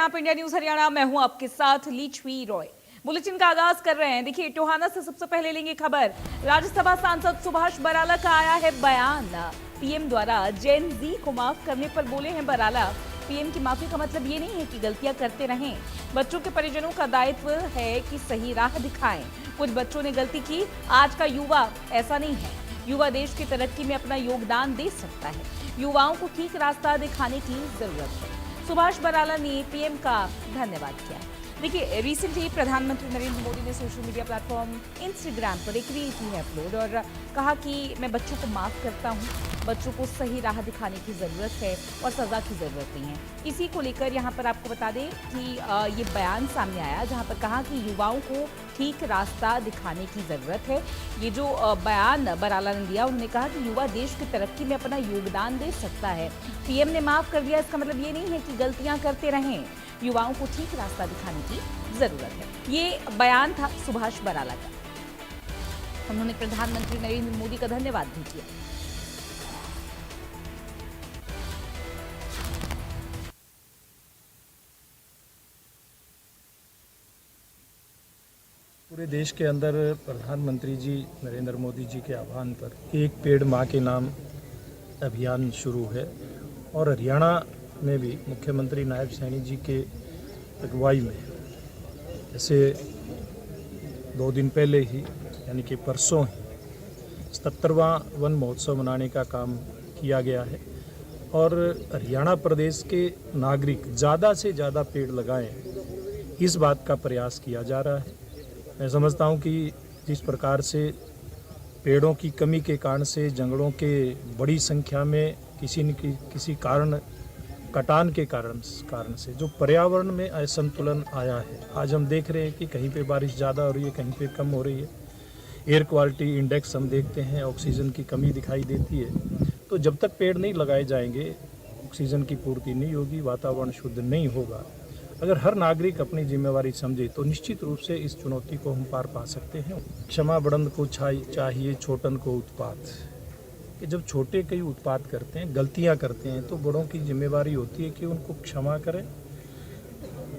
आप India news Haryana. मैं हूं आपके साथ लीचवी रॉय। बुलेटिन का आगाज कर रहे हैं। देखिए, टोहाना से सबसे पहले लेंगे खबर। राज्यसभा सांसद सुभाष बराला का आया है बयान। पीएम द्वारा जेन जी को माफ करने पर बोले हैं बराला। पीएम की माफी का मतलब ये नहीं है कि गलतियां करते रहें। बच्चों के परिजनों का दायित्व है कि सही राह दिखाएं। कुछ बच्चों ने गलती की, आज का युवा ऐसा नहीं है। युवा देश की तरक्की में अपना योगदान दे सकता है। युवाओं को ठीक रास्ता दिखाने की जरूरत है। सुभाष बराला ने पीएम का धन्यवाद किया। देखिए, रिसेंटली प्रधानमंत्री नरेंद्र मोदी ने सोशल मीडिया प्लेटफॉर्म इंस्टाग्राम पर एक रील की है अपलोड और कहा कि मैं बच्चों को माफ करता हूं। बच्चों को सही राह दिखाने की जरूरत है और सजा की जरूरत नहीं है। इसी को लेकर यहां पर आपको बता दें कि ये बयान सामने आया जहां पर कहा कि युवाओं को ठीक रास्ता दिखाने की जरूरत है। ये जो बयान बराला ने दिया, उन्होंने कहा कि युवा देश की तरक्की में अपना योगदान दे सकता है। पीएम ने माफ कर दिया, इसका मतलब ये नहीं है कि गलतियां करते रहें। युवाओं को ठीक रास्ता दिखाने की जरूरत है। ये बयान था सुभाष बराला का। उन्होंने प्रधानमंत्री नरेंद्र मोदी का धन्यवाद भी किया। पूरे देश के अंदर प्रधानमंत्री जी नरेंद्र मोदी जी के आह्वान पर एक पेड़ माँ के नाम अभियान शुरू है और हरियाणा में भी मुख्यमंत्री नायब सैनी जी के अगुवाई में जैसे 2 दिन पहले ही यानी कि परसों ही 77वां वन महोत्सव मनाने का काम किया गया है और हरियाणा प्रदेश के नागरिक ज़्यादा से ज़्यादा पेड़ लगाएं, इस बात का प्रयास किया जा रहा है। मैं समझता हूं कि जिस प्रकार से पेड़ों की कमी के कारण से जंगलों के बड़ी संख्या में किसी कारण कटान के कारण से जो पर्यावरण में असंतुलन आया है। आज हम देख रहे हैं कि कहीं पे बारिश ज़्यादा हो रही है, कहीं पे कम हो रही है। एयर क्वालिटी इंडेक्स हम देखते हैं, ऑक्सीजन की कमी दिखाई देती है। तो जब तक पेड़ नहीं लगाए जाएंगे, ऑक्सीजन की पूर्ति नहीं होगी, वातावरण शुद्ध नहीं होगा। अगर हर नागरिक अपनी जिम्मेवारी समझे तो निश्चित रूप से इस चुनौती को हम पार पा सकते हैं। क्षमा बड़ंद को चाहिए छोटन को उत्पात, कि जब छोटे कई उत्पात करते हैं, गलतियां करते हैं, तो बड़ों की जिम्मेवारी होती है कि उनको क्षमा करें।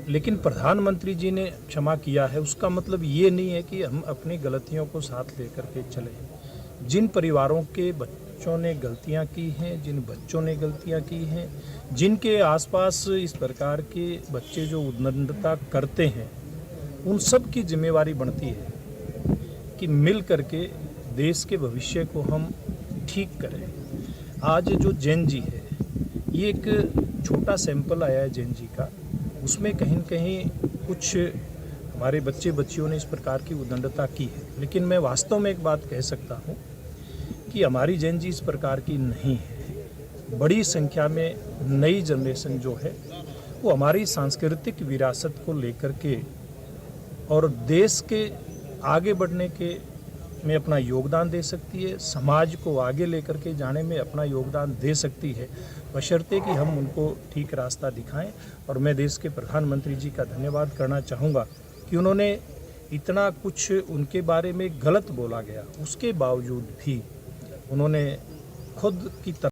लेकिन प्रधानमंत्री जी ने क्षमा किया है, उसका मतलब ये नहीं है कि हम अपनी गलतियों को साथ लेकर के चले। जिन परिवारों के बच्चों ने गलतियां की हैं, जिन बच्चों ने गलतियां की हैं, जिनके आसपास इस प्रकार के बच्चे जो उद्दंडता करते हैं, उन सब की जिम्मेवारी बनती है कि मिल करके देश के भविष्य को हम ठीक करें। आज जो जैन जी है, ये एक छोटा सैंपल आया है जैन जी का, उसमें कहीं न कहीं कुछ हमारे बच्चे बच्चियों ने इस प्रकार की उद्दंडता की है। लेकिन मैं वास्तव में एक बात कह सकता हूँ कि हमारी जैन जी इस प्रकार की नहीं है। बड़ी संख्या में नई जनरेशन जो है वो हमारी सांस्कृतिक विरासत को लेकर के और देश के आगे बढ़ने के में अपना योगदान दे सकती है, समाज को आगे लेकर के जाने में अपना योगदान दे सकती है, बशर्ते कि हम उनको ठीक रास्ता दिखाएं। और मैं देश के प्रधानमंत्री जी का धन्यवाद करना चाहूँगा कि उन्होंने इतना कुछ उनके बारे में गलत बोला गया, उसके बावजूद भी उन्होंने खुद की